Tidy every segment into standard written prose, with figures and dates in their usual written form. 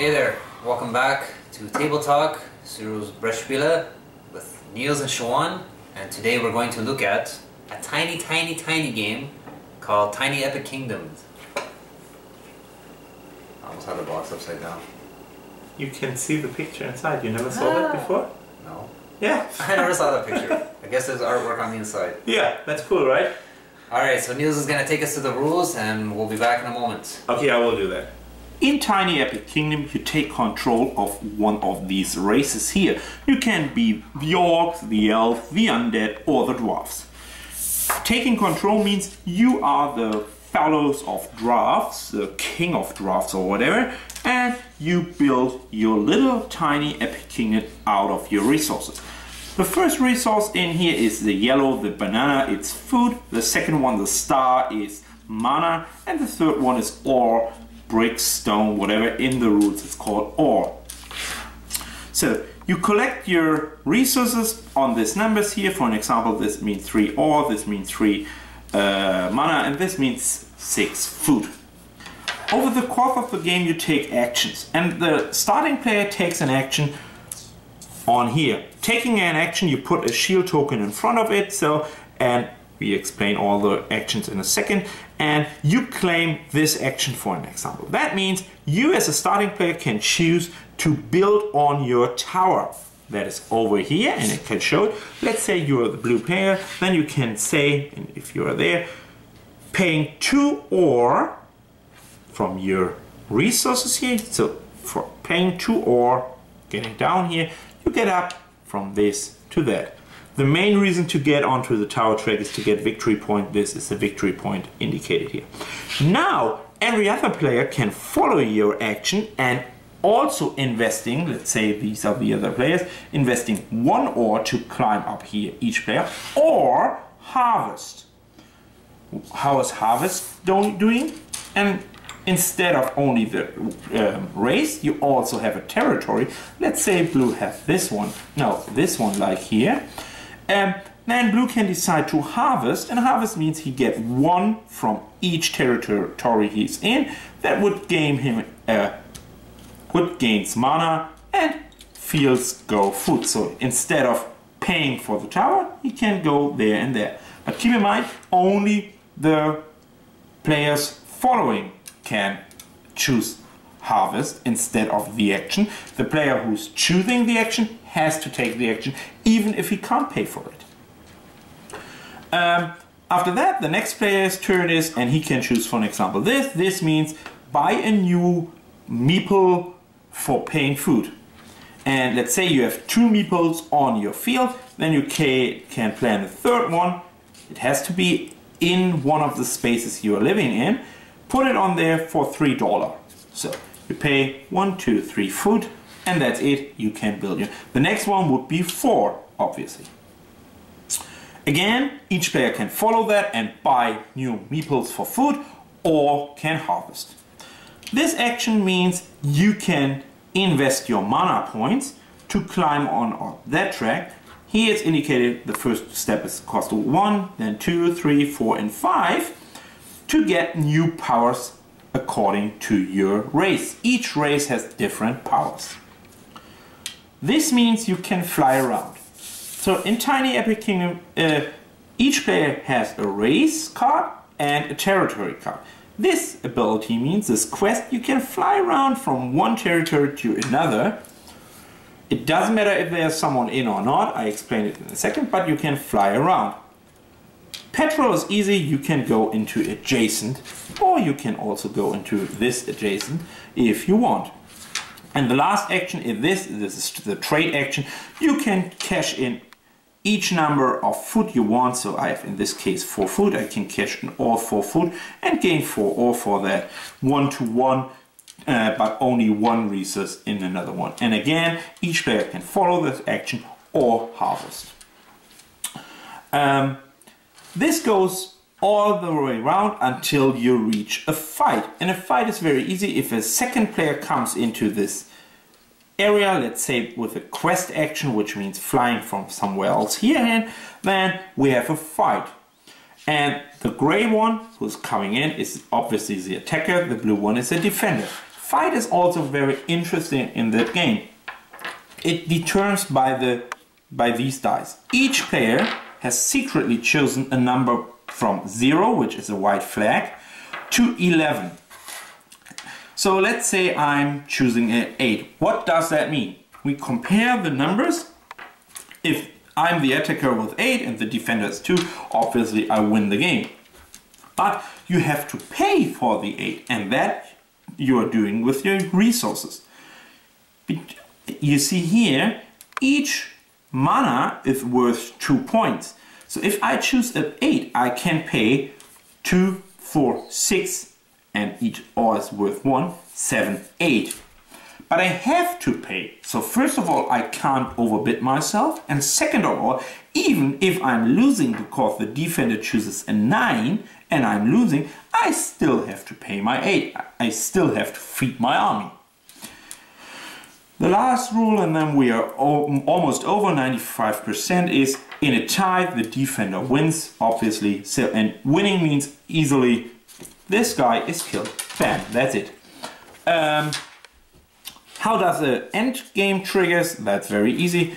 Hey there, welcome back to Table Talk, Cyrils Brettspiele with Nils and Showan, and today we're going to look at a tiny game called Tiny Epic Kingdoms. I almost had the box upside down. You can see the picture inside. You never saw that before? No. Yeah. I never saw that picture. I guess there's artwork on the inside. Yeah, that's cool, right? Alright, so Nils is going to take us to the rules and we'll be back in a moment. Okay, I will do that. In Tiny Epic Kingdom, you take control of one of these races here. You can be the orcs, the elves, the undead, or the dwarfs. Taking control means you are the fellows of dwarfs, the king of dwarfs or whatever, and you build your little tiny epic kingdom out of your resources. The first resource in here is the yellow, the banana, it's food. The second one, the star, is mana, and the third one is ore, brick, stone, whatever. In the rules it's called ore. So you collect your resources on these numbers here. For an example, this means 3 ore, this means 3 mana, and this means 6 food. Over the course of the game you take actions, and the starting player takes an action on here. Taking an action, you put a shield token in front of it, and we explain all the actions in a second, and you claim this action for an example. That means you as a starting player can choose to build on your tower. That is over here, and it can show it. Let's say you're the blue player, then you can say, and if you are there, paying 2 ore from your resources here. So for paying 2 ore, getting down here, you get up from this to that. The main reason to get onto the tower track is to get victory point. This is the victory point indicated here. Now, every other player can follow your action and also investing, let's say these are the other players, investing 1 ore to climb up here, each player, or harvest. How is harvest doing? And instead of only the race, you also have a territory. Let's say blue has this one, no, this one like here. Then blue can decide to harvest, and harvest means he gets 1 from each territory he's in. That would gain him gains mana, and fields go food. So instead of paying for the tower, he can go there and there. But keep in mind, only the players following can choose harvest instead of the action. The player who's choosing the action has to take the action even if he can't pay for it. After that, the next player's turn is, and he can choose, for an example, this. This means buy a new meeple for paying food. And let's say you have 2 meeples on your field, then you can plan a third one. It has to be in one of the spaces you are living in. Put it on there for $3. So you pay 1, 2, 3 food, and that's it. You can build your. The next one would be 4, obviously. Again, each player can follow that and buy new meeples for food, or can harvest. This action means you can invest your mana points to climb on that track. Here it's indicated the first step is cost 1, then 2, 3, 4, and 5 to get new powers according to your race. Each race has different powers. This means you can fly around. So in Tiny Epic Kingdom, each player has a race card and a territory card. This ability means, this quest, you can fly around from one territory to another. It doesn't matter if there's someone in or not, I explain it in a second, but you can fly around. Petrol is easy, you can go into adjacent, or you can also go into this adjacent if you want. And the last action is this is the trade action. You can cash in each number of food you want. So I have in this case 4 food, I can cash in all 4 food and gain 4 ore for that 1 to 1, but only 1 resource in another one. And again, each player can follow this action or harvest. This goes all the way around until you reach a fight. And a fight is very easy. If a second player comes into this area, let's say with a quest action, which means flying from somewhere else here, then we have a fight. And the gray one who's coming in is obviously the attacker, the blue one is a defender. fight is also very interesting in that game. It determines by these dice. Each player has secretly chosen a number from 0, which is a white flag, to 11. So let's say I'm choosing an 8. What does that mean? We compare the numbers. If I'm the attacker with 8 and the defender is 2, obviously I win the game. But you have to pay for the 8, and that you are doing with your resources. You see here, each mana is worth 2 points. So if I choose an 8, I can pay 2, 4, 6, and each ore is worth 1, 7, 8. But I have to pay. So first of all, I can't overbid myself. And second of all, even if I'm losing because the defender chooses a 9 and I'm losing, I still have to pay my 8. I still have to feed my army. The last rule, and then we are almost over 95%, is in a tie, the defender wins, obviously. So, and winning means easily, this guy is killed. Bam, that's it. How does the end game triggers? That's very easy.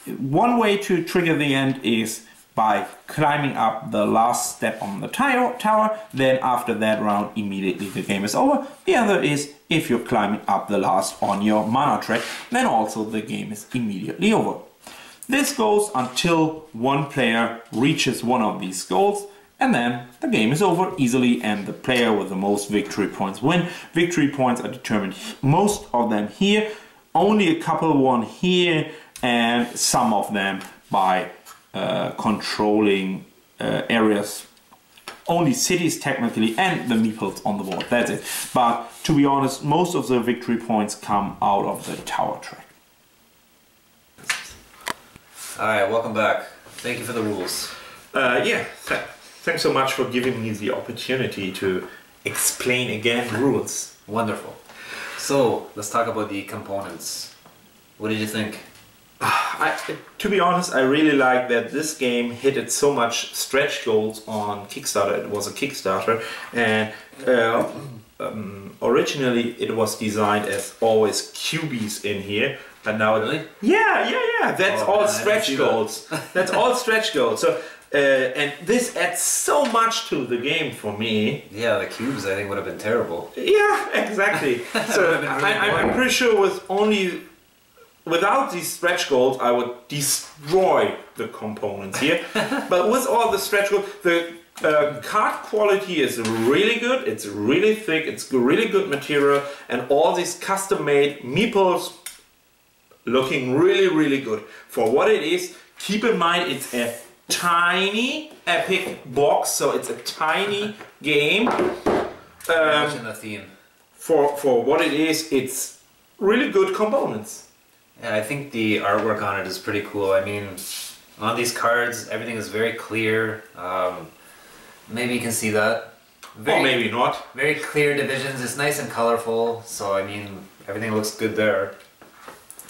One way to trigger the end is by climbing up the last step on the tower. Then after that round, immediately the game is over. The other is if you're climbing up the last on your mana track, then also the game is immediately over. This goes until one player reaches one of these goals, and then the game is over easily and the player with the most victory points win. Victory points are determined, most of them here, only a couple one here, and some of them by controlling areas, only cities technically, and the meeples on the board, that's it. But to be honest, most of the victory points come out of the tower track. Alright, welcome back. Thank you for the rules. Yeah, thanks so much for giving me the opportunity to explain again rules. Wonderful. So, let's talk about the components. What did you think? To be honest, I really like that this game hit so much stretch goals on Kickstarter. It was a Kickstarter, and originally it was designed as always cubies in here, but now really? Yeah. That's all stretch goals. That's all stretch goals. So and this adds so much to the game for me. Yeah, the cubes I think would have been terrible. Yeah, exactly. So I'm pretty sure without these stretch goals, I would destroy the components here. But with all the stretch goals, the card quality is really good. It's really thick. It's really good material, and all these custom-made meeples looking really good for what it is. Keep in mind, it's a tiny epic box, so it's a tiny game. Very much in the theme. For what it is, it's really good components. Yeah, I think the artwork on it is pretty cool. I mean, on these cards, everything is very clear. Maybe you can see that. Or maybe not. Very clear divisions. It's nice and colorful. So, I mean, everything looks good there.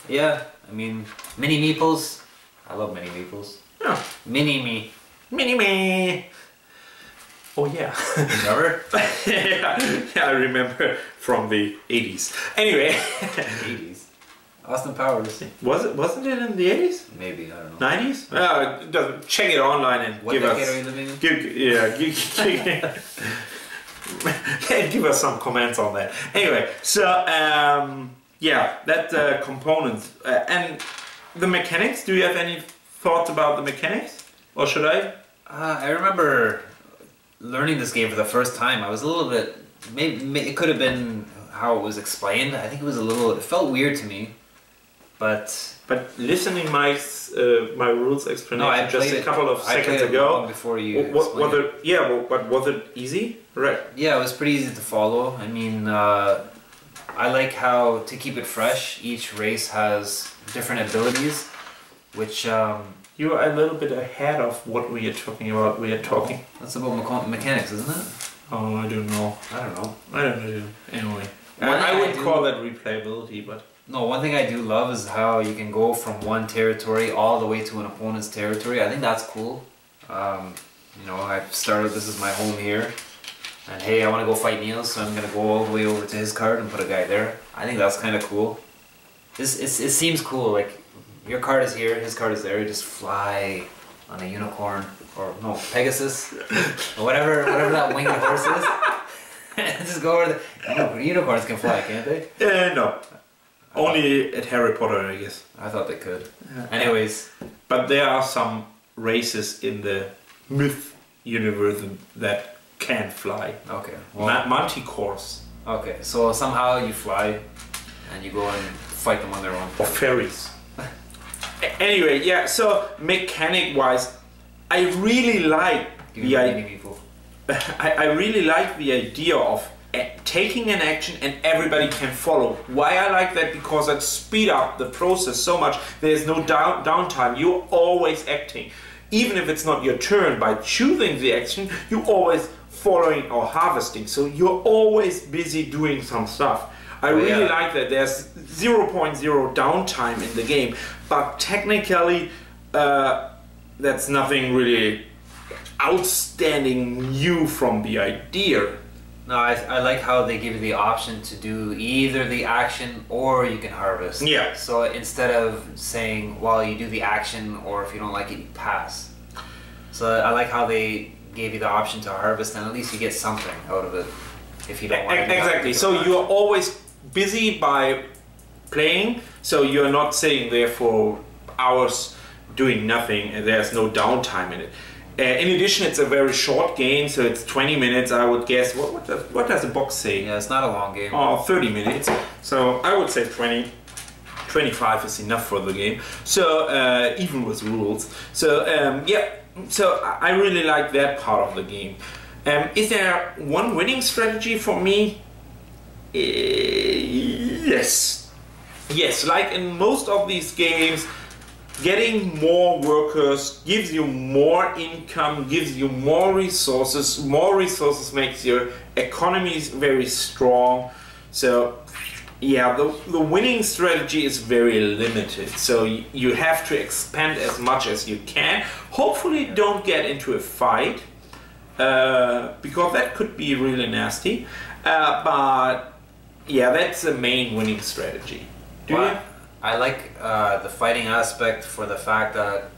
Yeah, I mean, mini meeples. I love mini meeples. Yeah. Mini-me. Mini-me. Oh yeah. Remember? yeah, I remember from the 80s. Anyway. 80s. Austin Powers. Wasn't it in the 80s? Maybe, I don't know. 90s? Check it online and what give decade us. Are you living in? Give us some comments on that. Anyway, so yeah, that components and the mechanics. Do you have any thoughts about the mechanics, or should I? I remember learning this game for the first time. I was a little bit. Maybe it could have been how it was explained. I think it was a little. It felt weird to me. But listening my rules explanation just a couple of seconds ago. Before you but was it easy? Right. Yeah, it was pretty easy to follow. I mean, I like how, to keep it fresh, each race has different abilities, which you are a little bit ahead of what we are talking about. That's about mechanics, isn't it? Oh, I don't know. I don't know. Anyway, I wouldn't call that replayability, but. No, one thing I do love is how you can go from one territory all the way to an opponent's territory. I think that's cool. You know, I've started, this is my home here, And hey, I want to go fight Nils, so I'm going to go all the way over to his card and put a guy there. I think that's kind of cool. It seems cool, like your card is here, his card is there, you just fly on a unicorn, or no, Pegasus, or whatever that winged horse is. Just go over the unicorns can fly, can't they? No. Only at Harry Potter, I guess. I thought they could. Anyways. But there are some races in the myth universe that can fly. Okay. Well, Manticores. Okay, so somehow you fly and you go and fight them on their own. Or fairies. Anyway, yeah, so mechanic-wise, I really like I really like the idea of taking an action and everybody can follow. Why I like that? Because that speed up the process so much. There's no downtime. You're always acting. Even if it's not your turn, by choosing the action, you're always following or harvesting. So you're always busy doing some stuff. I really like that. There's 0.0 downtime in the game, but technically that's nothing really outstanding new from the idea. No, I like how they give you the option to do either the action or you can harvest. Yeah. So instead of saying, well, you do the action, or if you don't like it, you pass. So I like how they gave you the option to harvest, and at least you get something out of it if you don't want to. Exactly. So you're always busy by playing, so you're not sitting there for hours doing nothing, and there's no downtime in it. In addition, it's a very short game, so it's 20 minutes, I would guess. What does the box say? Yeah, it's not a long game. Oh, 30 minutes. So I would say 20. 25 is enough for the game. So even with rules. So yeah, so I really like that part of the game. Is there one winning strategy for me? Yes. Yes, like in most of these games, getting more workers gives you more income, gives you more resources. More resources makes your economies very strong. So yeah, the winning strategy is very limited. So you have to expand as much as you can. Hopefully don't get into a fight, because that could be really nasty. But yeah, that's the main winning strategy. Do you? I like the fighting aspect for the fact that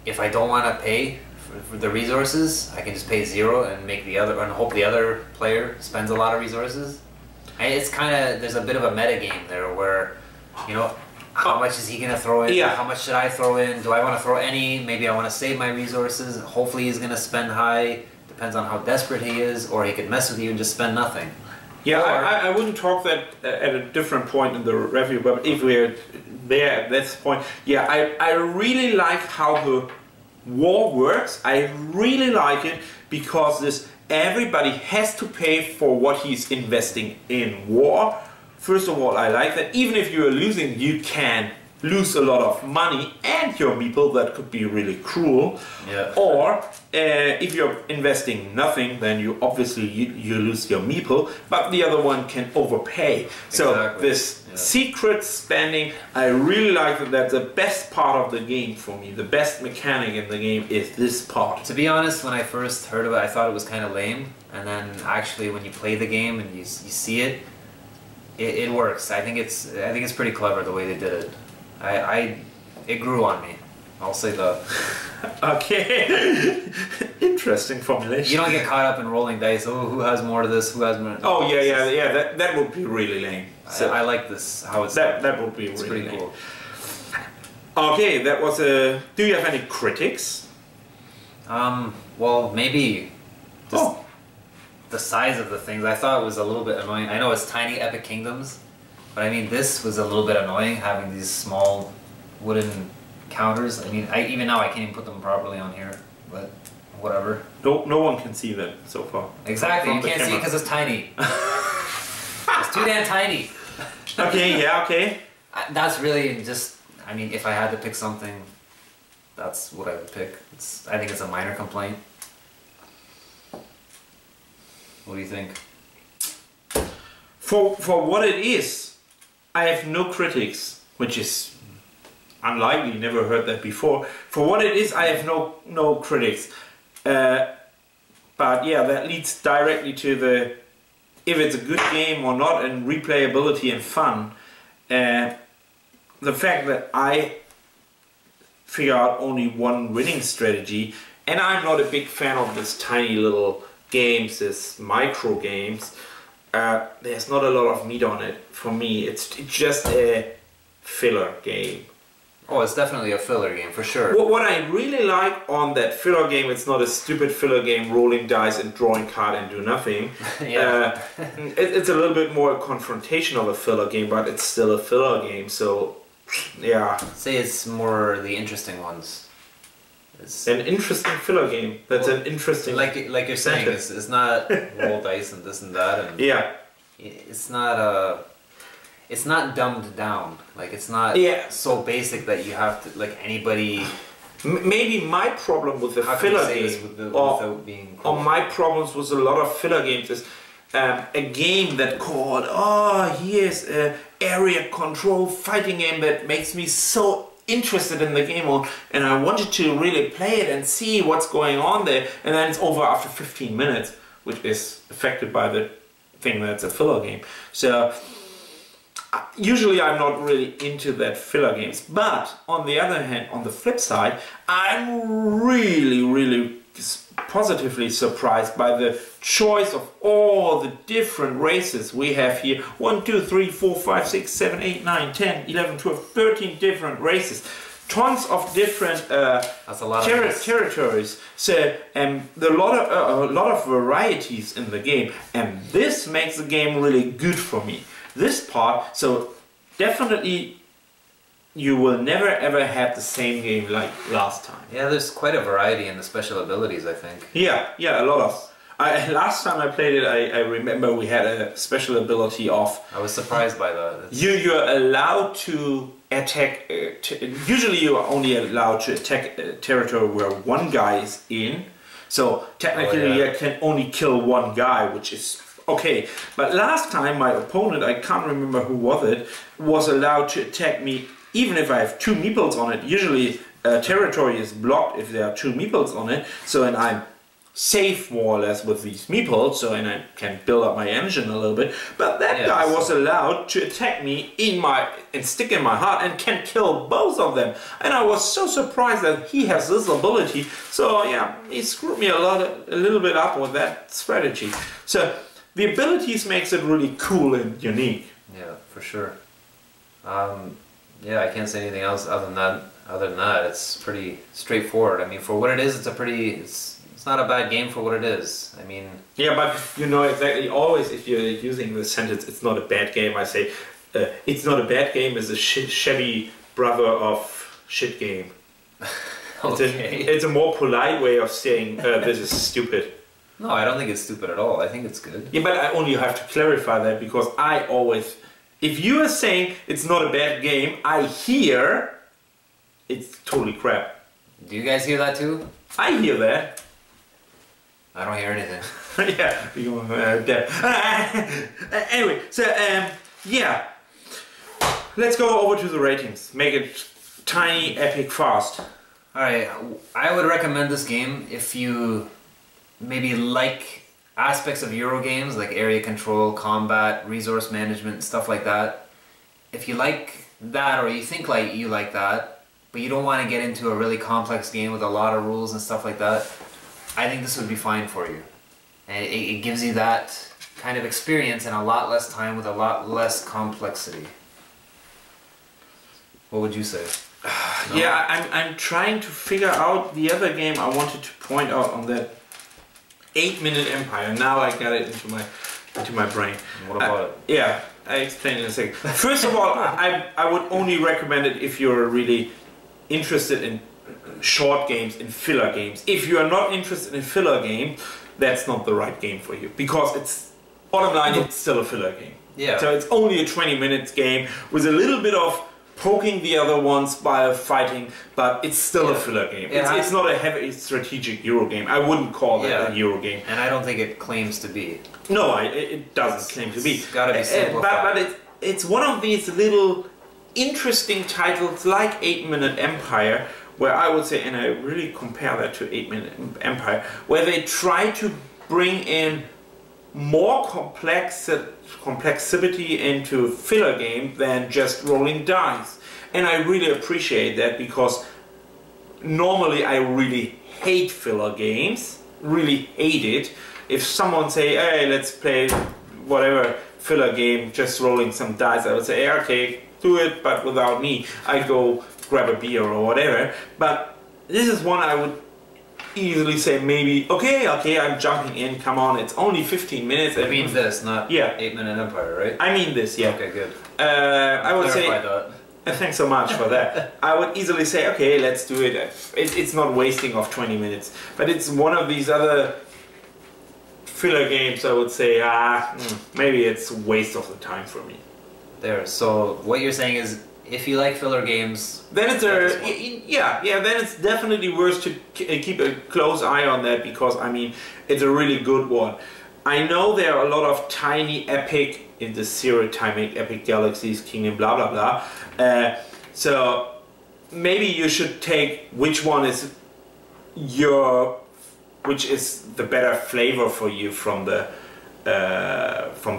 if I don't want to pay for the resources, I can just pay 0 and make the other, and hope the other player spends a lot of resources. And it's kind of, there's a bit of a meta game there where, you know, how much is he going to throw in? Yeah. How much should I throw in? Do I want to throw any? Maybe I want to save my resources. Hopefully he's going to spend high. Depends on how desperate he is, or he could mess with you and just spend nothing. Yeah, I wouldn't talk that at a different point in the review, but if we're there at this point, yeah, I really like how the war works. I really like it because everybody has to pay for what he's investing in war. First of all, I like that. Even if you are losing, you can lose a lot of money and your meeple. That could be really cruel. Yeah. Or if you're investing nothing, then you obviously you lose your meeple, but the other one can overpay. So Exactly. this secret spending, I really like that. That's the best part of the game for me. The best mechanic in the game is this part. To be honest, when I first heard of it, I thought it was kind of lame. And then actually when you play the game and you see it, it works. I think it's pretty clever the way they did it. It grew on me. I'll say that. Okay. Interesting formulation. You don't get caught up in rolling dice. Oh, who has more of this? Who has more? Oh yeah. That would be really lame. So I like this. How it's that would be really pretty lame. cool. Okay, that was a. Do you have any critics? Well, maybe just the size of the things. I thought it was a little bit annoying. I know it's tiny epic kingdoms, but I mean this was a little bit annoying having these small wooden counters. I mean, even now I can't even put them properly on here, but whatever. No one can see them so far. Exactly, From you the can't see it camera. because it's tiny. It's too damn tiny. Okay, yeah, okay. That's really just, I mean, if I had to pick something, that's what I would pick. I think it's a minor complaint. What do you think? For what it is, I have no critics, which is unlikely, never heard that before. For what it is, I have no critics. But yeah, that leads directly to the if it's a good game or not, and replayability and fun. The fact that I figure out only one winning strategy, and I'm not a big fan of this tiny little games, this micro games. There's not a lot of meat on it for me. It's just a filler game. Oh, it's definitely a filler game, for sure. What I really like on that filler game, it's not a stupid filler game, rolling dice and drawing card and do nothing. Yeah. It's a little bit more a confrontation of a filler game, but it's still a filler game, so yeah. Say it's more the interesting ones. It's an interesting filler game. That's an interesting... Like you're saying, it's not roll dice and this and that. And yeah. It's not dumbed down. Like, it's not so basic that you have to, like, anybody... Maybe my problem with the filler games, without being or my problems with a lot of filler games is a game that called, oh, here's an area control fighting game that makes me so interested in the game, and I wanted to really play it and see what's going on there, and then it's over after 15 minutes, which is affected by the thing that's a filler game. So... usually I'm not really into that filler games, but on the other hand, on the flip side, I'm really positively surprised by the choice of all the different races we have here. 1, 2, 3, 4, 5, 6, 7, 8, 9, 10, 11, 12, 13 different races. Tons of different territories. So there are a lot of varieties in the game, and this makes the game really good for me. This part, so definitely you will never ever have the same game like last time. Yeah, there's quite a variety in the special abilities, I think. Yeah, a lot of. Last time I played it, I remember we had a special ability of... I was surprised by that. You're allowed to attack... usually you are only allowed to attack a territory where one guy is in. So technically you can only kill one guy, which is... okay, but last time my opponent, I can't remember who was allowed to attack me even if I have 2 meeples on it. Usually territory is blocked if there are 2 meeples on it, so and I'm safe more or less with these meeples, so and I can build up my engine a little bit. But that guy was allowed to attack me and stick in my heart and can kill both of them. And I was so surprised that he has this ability. So yeah, he screwed me a little bit up with that strategy. So the abilities makes it really cool and unique. Yeah, for sure. Yeah, I can't say anything else other than that. It's pretty straightforward. I mean, for what it is, it's not a bad game for what it is. I mean... yeah, but you know exactly, always if you're using the sentence, it's not a bad game, I say, it's not a bad game is a shabby brother of shit game. Okay. It's a more polite way of saying this is stupid. No, I don't think it's stupid at all. I think it's good. Yeah, but I only have to clarify that because I always... if you are saying it's not a bad game, I hear it's totally crap. Do you guys hear that too? I hear that. I don't hear anything. Yeah, you're dead. Anyway, so yeah. Let's go over to the ratings. Make it tiny, epic, fast. Alright, I would recommend this game if you maybe like aspects of Euro games like area control, combat, resource management, stuff like that. If you like that, or you think like you like that, but you don't want to get into a really complex game with a lot of rules and stuff like that, I think this would be fine for you. And it gives you that kind of experience in a lot less time with a lot less complexity. What would you say? No? Yeah, I'm trying to figure out the other game I wanted to point out on that 8-Minute Empire. Now I got it into my brain. What about it? Yeah, I explain in a second. First of all, I would only recommend it if you're really interested in short games, in filler games. If you are not interested in filler game, that's not the right game for you, because it's bottom line, it's still a filler game. Yeah. So it's only a 20-minute game with a little bit of poking the other ones by fighting, but it's still a filler game. It's not a heavy strategic Euro game. I wouldn't call that a Euro game. And I don't think it claims to be. No, it doesn't claim to be. It's gotta be simplified. But it's one of these little interesting titles like 8-Minute Empire where I would say, and I really compare that to 8-Minute Empire, where they try to bring in more complexity into filler game than just rolling dice. And I really appreciate that, because normally I really hate filler games, really hate it. If someone say, hey, let's play whatever filler game, just rolling some dice, I would say, hey, okay, do it, but without me. I go grab a beer or whatever. But this is one I would easily say maybe, okay, I'm jumping in, come on, it's only 15 minutes. I mean this, not yeah. 8-Minute Empire, right? I mean this, yeah. Okay, good. I would say, that. thanks so much for that. I would easily say, okay, let's do it. It's not wasting of 20 minutes. But it's one of these other filler games I would say, maybe it's a waste of the time for me. There, so what you're saying is, if you like filler games, then it's then it's definitely worth to keep a close eye on that, because I mean, it's a really good one. I know there are a lot of tiny epic in the series, tiny epic galaxies, kingdom, blah blah blah. So maybe you should take which one is which is the better flavor for you from the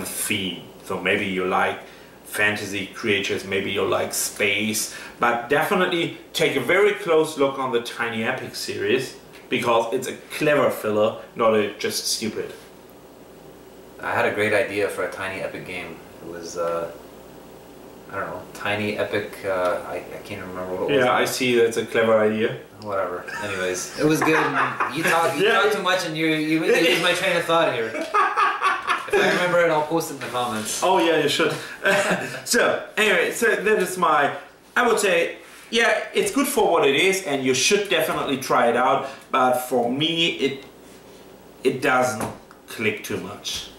theme. So maybe you like fantasy creatures, maybe you like space, but definitely take a very close look on the Tiny Epic series, because it's a clever filler, not just stupid. I had a great idea for a Tiny Epic game. It was, I don't know, Tiny Epic, I can't remember what it was. Yeah, I see that's a clever idea. Whatever. Anyways, it was good. You talk too much, and you lose my train of thought here. If I remember it, I'll post it in the comments. Oh yeah, you should. So anyway, so that is I would say, yeah, it's good for what it is, and you should definitely try it out. But for me, it doesn't click too much.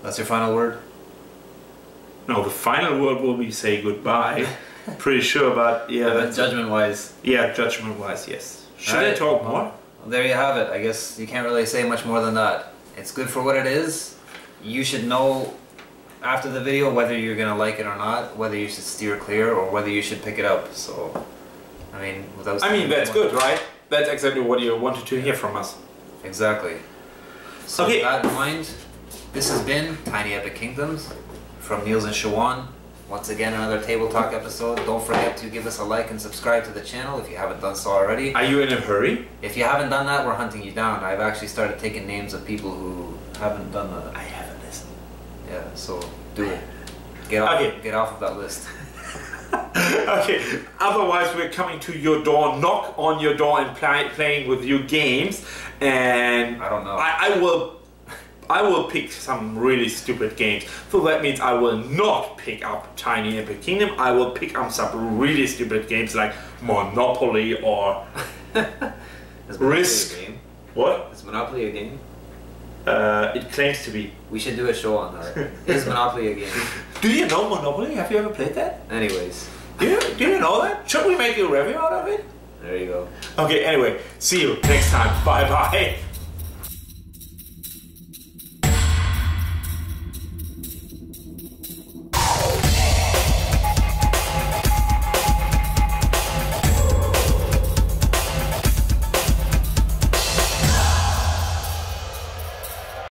That's your final word? No, the final word will be say goodbye. Pretty sure, but yeah. But judgment-wise. Yeah, judgment-wise, yes. Should I talk more? Well, there you have it. I guess you can't really say much more than that. It's good for what it is. You should know after the video whether you're gonna like it or not, whether you should steer clear or whether you should pick it up. So, I mean, that's good, right? That's exactly what you wanted to hear from us. Exactly. So with that in mind, this has been Tiny Epic Kingdoms from Nils and Showan. Once again, another Table Talk episode. Don't forget to give us a like and subscribe to the channel if you haven't done so already. Are you in a hurry? If you haven't done that, we're hunting you down. I've actually started taking names of people who haven't done that. I haven't listened. Yeah, so do it. Get off of that list. Okay, otherwise we're coming to your door, knock on your door and playing with you games. And I don't know. I will pick some really stupid games. So that means I will not pick up Tiny Epic Kingdom. I will pick up some really stupid games like Monopoly or Risk. A game? What? Is Monopoly a game? It claims to be. We should do a show on that. Is Monopoly a game? Do you know Monopoly? Have you ever played that? Anyways. Do you know that? Should we make a review out of it? There you go. Okay, anyway, see you next time. Bye bye.